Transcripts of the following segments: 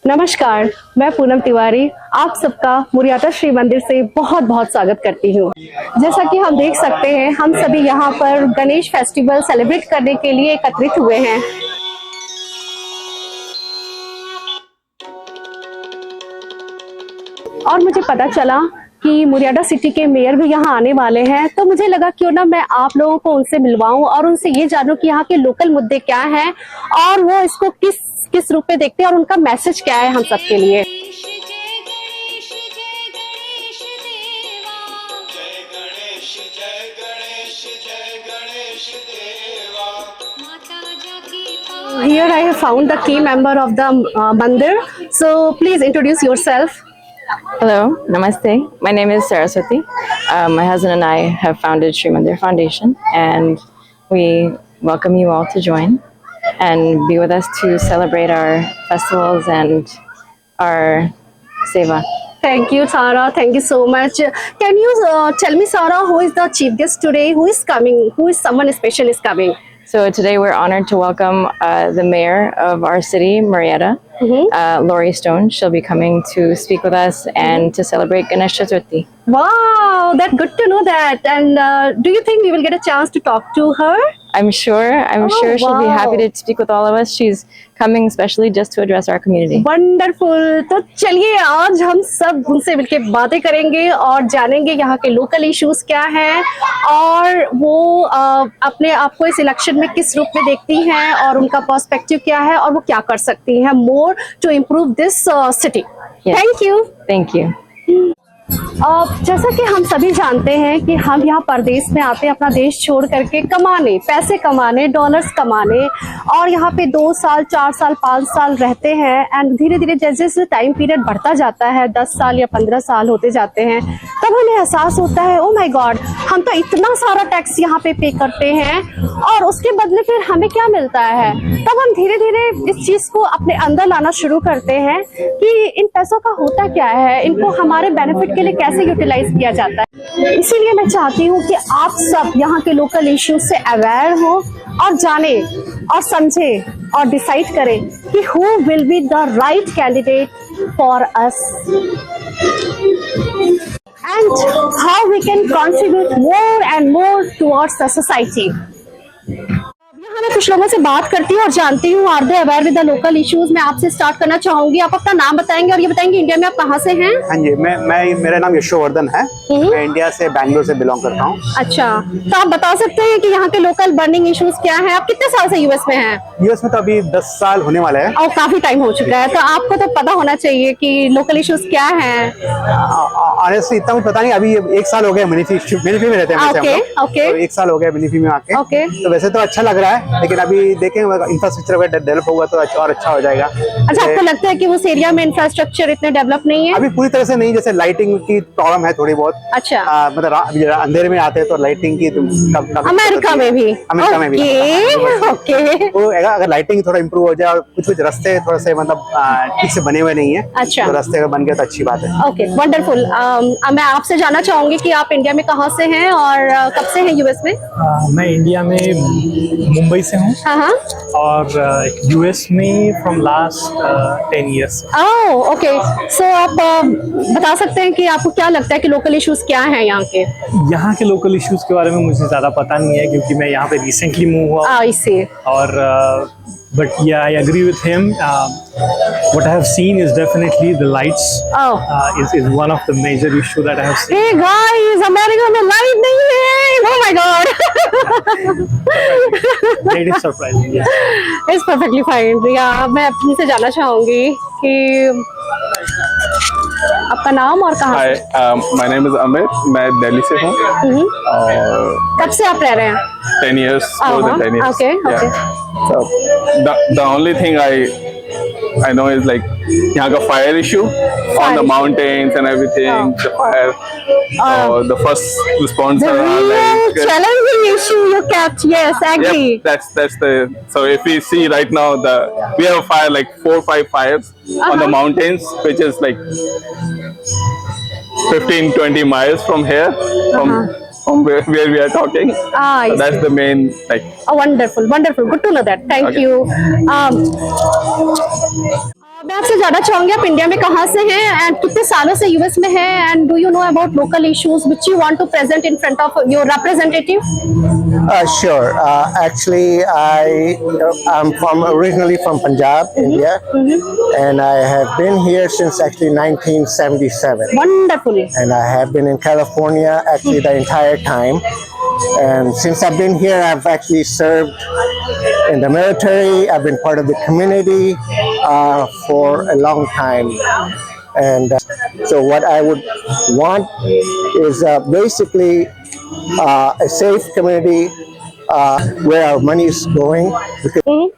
नमस्कार, मैं पूनम तिवारी आप सबका मुरियाटा श्री मंदिर से बहुत बहुत स्वागत करती हूँ। जैसा कि हम देख सकते हैं, हम सभी यहाँ पर गणेश फेस्टिवल सेलिब्रेट करने के लिए एकत्रित हुए हैं। और मुझे पता चला कि मुरियाटा सिटी के मेयर भी यहाँ आने वाले हैं, तो मुझे लगा क्यों ना मैं आप लोगों को उनसे मिलवाऊं और उनसे ये जानूं कि यहाँ के लोकल मुद्दे क्या हैं और वो इसको किस रूप में देखते हैं और उनका मैसेज क्या है हम सबके लिए। Here I have found the key member of the mandir. So please introduce yourself. Hello, namaste. My name is Saraswati. My husband and I have founded Sri Mandir Foundation, and we welcome you all to join and be with us to celebrate our festivals and our seva. Thank you, Sara. Thank you so much. Can you tell me, Sara, who is the chief guest today? Who is coming? Who is someone special is coming? So today we're honored to welcome the mayor of our city, Marietta, Laurie Stone. She'll be coming to speak with us and to celebrate Ganesh Chaturthi. Wow, that's good to know that. And do you think we will get a chance to talk to her? I'm sure she'll be happy to speak with all of us. She's coming especially just to address our community. Wonderful. तो चलिए आज हम सब उनसे मिलके बातें करेंगे और जानेंगे यहाँ के लोकल इश्यूज क्या हैं और वो अपने आप को इस इलेक्शन में किस रूप में देखती हैं और उनका पर्सपेक्टिव क्या है और वो क्या कर सकती हैं more to improve this city. Thank you. Thank you. जैसा कि हम सभी जानते हैं कि हम यहाँ परदेश में आते हैं अपना देश छोड़ करके कमाने, पैसे कमाने, डॉलर्स कमाने और यहाँ पे 2 साल 4 साल 5 साल रहते हैं एंड धीरे धीरे जैसे जैसे टाइम पीरियड बढ़ता जाता है 10 साल या 15 साल होते जाते हैं तब हमें एहसास होता है ओ माय गॉड हम तो इतना सारा टैक्स यहाँ पे करते हैं और उसके बदले फिर हमें क्या मिलता है। तब हम धीरे धीरे इस चीज को अपने अंदर लाना शुरू करते हैं कि इन पैसों का होता क्या है, इनको हमारे बेनिफिट के लिए कैसे यूटिलाइज किया जाता है। इसीलिए मैं चाहती हूँ कि आप सब यहाँ के लोकल इश्यूज से अवेयर हो और जाने और समझे और डिसाइड करें कि who will be the right candidate for us and how we can contribute more and more towards the society. यहाँ मैं कुछ लोगों से बात करती हूँ और जानती हूँ are they aware with the local issues. मैं आपसे स्टार्ट करना चाहूंगी, आप अपना नाम बताएंगे और ये बताएंगे इंडिया में आप कहाँ से हैं? हाँ जी, मेरा नाम यशोवर्धन है। मैं इंडिया से बैंगलोर से बिलोंग करता हूँ। अच्छा, तो आप बता सकते हैं कि यहाँ के लोकल बर्निंग इश्यूज क्या हैं? आप कितने साल से यूएस में हैं? यूएस में तो अभी 10 साल होने वाला है और काफी टाइम हो चुका है, तो आपको तो पता होना चाहिए कि लोकल इश्यूज क्या हैं। ऑनेस्टली इतना मुझे पता नहीं, अभी 1 साल हो गया मिनीफी में रहते हैं तो 1 साल हो गया मिनीफी में आके। तो वैसे तो अच्छा लग रहा है, लेकिन अभी देखें इंफ्रास्ट्रक्चर अगर डेवलप होगा तो और अच्छा हो जाएगा। अच्छा, आपको लगता है कि उस एरिया में इंफ्रास्ट्रक्चर इतने डेवलप नहीं है? अभी पूरी तरह से नहीं, जैसे लाइटिंग की प्रॉब्लम है थोड़ी बहुत। अच्छा, मतलब अंधेरे में आते हैं तो लाइटिंग की अमेरिका में भी ओके। तो अगर लाइटिंग थोड़ा इम्प्रूव हो जाए और कुछ रास्ते थोड़ा से मतलब ठीक से बने हुए नहीं है। अच्छा, तो रास्ते अगर बन गए तो अच्छी बात है। Okay, wonderful. मैं आपसे जानना चाहूंगी कि आप इंडिया में कहाँ से हैं और कब से हैं यूएस में? मैं इंडिया में मुंबई से हूँ और यूएस में फ्रॉम लास्ट 10 इयर्स। ओके, सो आप बता सकते हैं कि आपको क्या लगता है कि लोकल इश्यूज क्या हैं यहाँ के? यहाँ के लोकल इश्यूज के बारे में मुझे ज्यादा पता नहीं है क्योंकि मैं यहाँ पे रिसेंटली मूव हुआ। और but yeah, I agree with him. What I have seen is definitely the lights. Is one of the major issue that I have seen. Hey guys, America में light नहीं है. Oh my God. It is surprising. Yeah. It's perfectly fine. Yeah, मैं अपने से जानना चाहूँगी कि आपका नाम और कहाँ से? My name is Amit. मैं दिल्ली से हूँ। और कब से आप रह रहे हैं? 10 years, more than 10 years. Okay, okay. So the only thing I know is like यहाँ का fire issue on the mountains and everything. The fire. The first response. The real challenging issue you kept. Yes, agree. Yep, that's the. So if we see right now we have a fire like 4 or 5 fires on the mountains, which is like 15-20 miles from here, from where we are talking. So that's the main like. Wonderful, wonderful. Good to know that. Thank you. मैं आपसे जानना चाहूंगी आप India में कहाँ से हैं and कितने सालों से यूएस में हैं and do you know about local issues which you want to present in front of your representative? Sure. Actually, I'm originally from Punjab, India, and I have been here since actually 1977. Wonderful. And I have been in California actually the entire time. And since I've been here, I've actually served in the military. I've been part of the community for a long time. And so what I would want is basically a safe community where our money is going, because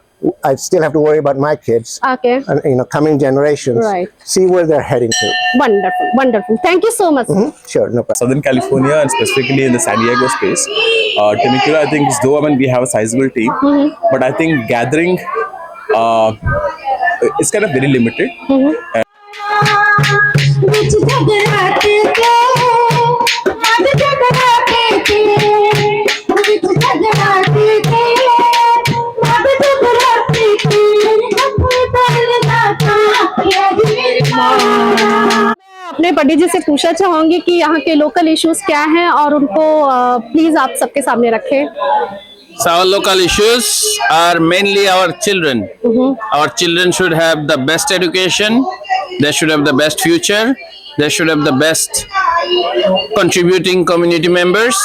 I still have to worry about my kids. Okay. And coming generations. Right. See where they're heading to. Wonderful, wonderful. Thank you so much. Sure, no problem. Southern California and specifically in the San Diego space. Temecula, I think, is though we have a sizable team, but I think gathering is kind of very limited. अपने पंडित जी से पूछना चाहूंगी कि यहाँ के local issues क्या हैं और उनको प्लीज आप सबके सामने रखें. So our local issues are mainly our children. Our children should have the best education. They should have the best future. They should have the best contributing community members.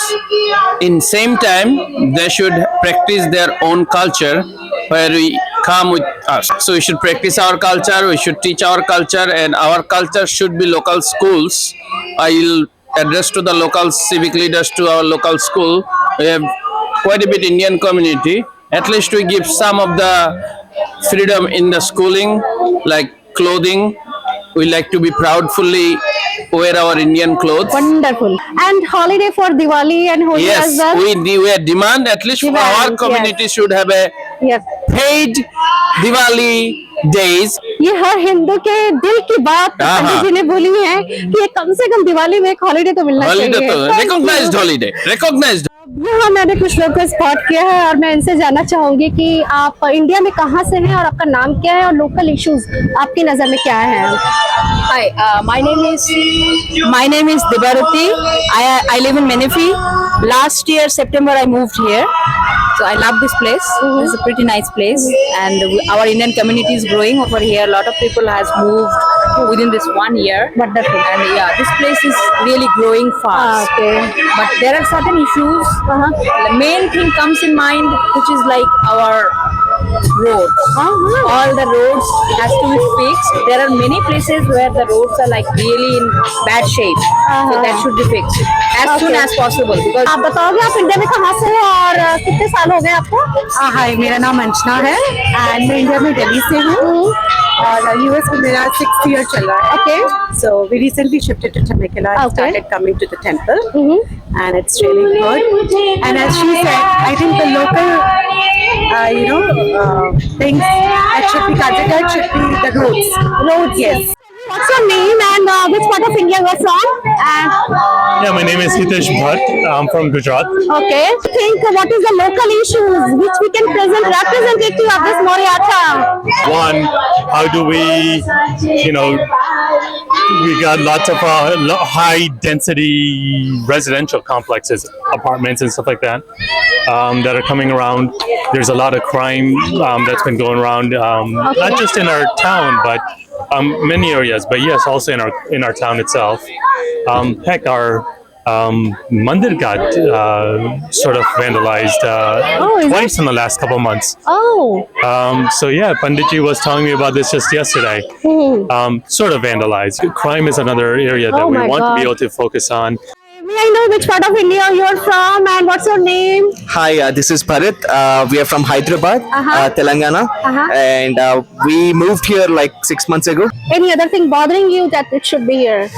In same time, they should practice their own culture where we come with us. So we should practice our culture. We should teach our culture, and our culture should be local schools. I will address to the local civic leaders to our local school. We have quite a bit Indian community. At least we give some of the freedom in the schooling, like clothing. We like to be proudly wear our Indian clothes. Wonderful. And holiday for Diwali and Holi as Yes, well. we demand at least Demand, our community should have a Yes. paid Diwali days. ये हर हिंदू के दिल की बात हाँ, पंडित हाँ। जी ने बोली है कि ये कम से कम दिवाली में एक हॉलीडे तो मिलना Holiday चाहिए. तो Thank you. recognized holiday. Recognized. यहाँ मैंने कुछ लोग को स्पॉट किया है और मैं इनसे जानना चाहूंगी कि आप इंडिया में कहाँ से हैं और आपका नाम क्या है और लोकल इश्यूज आपकी नजर में क्या है? Hi, my name is Dibaruti. I live in Menifee. Last year September I moved here, so I love this place. It's a pretty nice place, and our Indian community is growing over here. A lot of people has moved within this 1 year. Wonderful. And yeah, this place is really growing fast. Okay. But there are certain issues. The main thing comes in mind, which is like our roads. All the roads has to be fixed. There are many places where the roads are like really in bad shape. So that should be fixed as soon as possible. Because आप बताओगे आप India में कहाँ से हैं और कितने साल हो गए आपको? हाय, मेरा नाम अंजना है एंड मैं इंडिया में दिल्ली से हूँ और यूएस में मेरा 6th year चल रहा है. Okay. So we recently shifted to Temecula and Okay. started coming to the temple, and it's really good. And as she said, I think the local, things that should be considered should be the roads. Roads. Yes. What's your name and which part of India you're from? And Yeah, my name is Hitesh Bhatt. I'm from Gujarat. okay, think what is the local issues which we can present representative of this Moriata? One, how do we, we got lots of high density residential complexes, apartments and stuff like that, that are coming around. There's a lot of crime that's been going around, not just in our town, but many areas. But yes, also in our town itself. Heck, our mandir got sort of vandalized is twice in the last couple months. Oh, So yeah, Panditji was telling me about this just yesterday. Sort of vandalized. Crime is another area that Oh we my want to be God. able to focus on. may I know which part of India you're from and what's your name? Hi, this is Bharat. We are from Hyderabad, Telangana, and we moved here like 6 months ago. Any other thing bothering you that it should be here?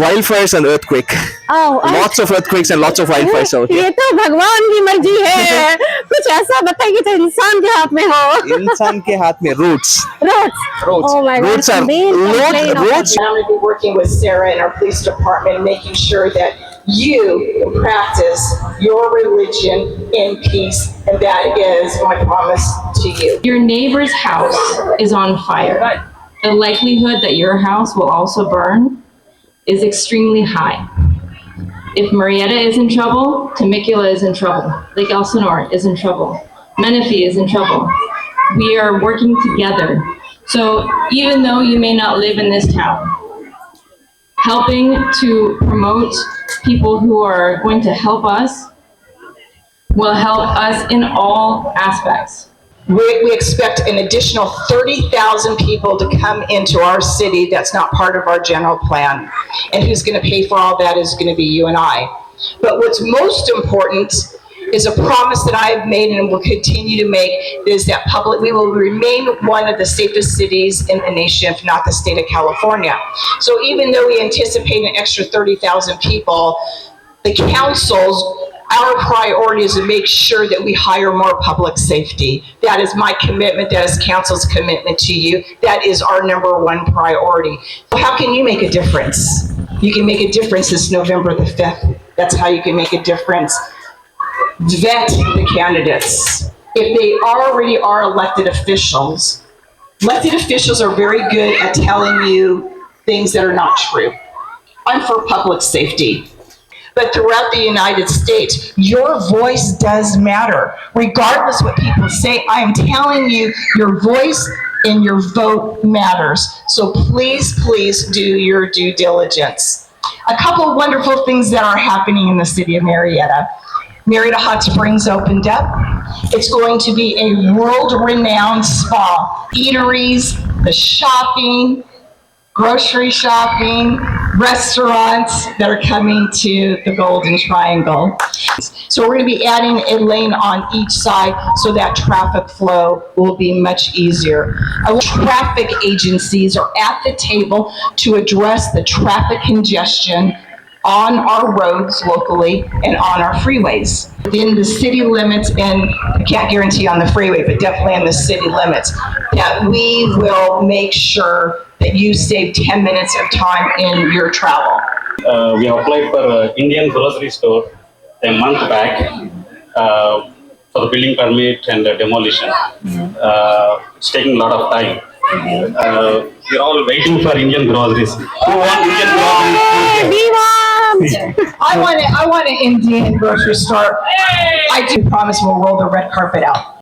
Wildfires and earthquake. Oh, Lots of earthquakes and lots of wildfires out here. ये तो भगवान की मर्जी है. कुछ ऐसा बताइए जो इंसान के हाथ में हो. इंसान के हाथ में roads. Roads. Roads. Oh my God. Roads are Main complaint of roads. I'm going to be working with Sarah in our police department, making sure that you can practice your religion in peace, and that is my promise to you. Your neighbor's house is on fire. the likelihood that your house will also burn is extremely high. If Marietta is in trouble, Temecula is in trouble. Lake Elsinore is in trouble. Menifee is in trouble. We are working together. So even though you may not live in this town, helping to promote people who are going to help us will help us in all aspects. We expect an additional 30,000 people to come into our city that's not part of our general plan. And who's going to pay for all that is going to be you and I. But what's most important is a promise that I have made and will continue to make, is that we will remain one of the safest cities in the nation, if not the state of California. So even though we anticipate an extra 30,000 people, the council's our priority is to make sure that we hire more public safety. That is my commitment. That is council's commitment to you. That is our #1 priority. So how can you make a difference? You can make a difference this November the 5th. That's how you can make a difference. Vet the candidates. If they already are elected officials are very good at telling you things that are not true. I'm for public safety. But throughout the United States, your voice does matter. Regardless what people say, I am telling you, your voice and your vote matters. So please, please do your due diligence. A couple of wonderful things that are happening in the city of Marietta. Marietta Hot Springs opened up. It's going to be a world-renowned spa. Eateries, the shopping, grocery shopping, restaurants that are coming to the Golden Triangle. So we're going to be adding a lane on each side so that traffic flow will be much easier. Our traffic agencies are at the table to address the traffic congestion on our roads locally and on our freeways. Within the city limits, and I can't guarantee on the freeway, but definitely in the city limits, that we will make sure that you save 10 minutes of time in your travel. We have applied for Indian grocery store a month back for the building permit and demolition. It's taking a lot of time. We're all waiting for Indian groceries. Who want Indian groceries? I want an Indian grocery store. I do promise we'll roll the red carpet out.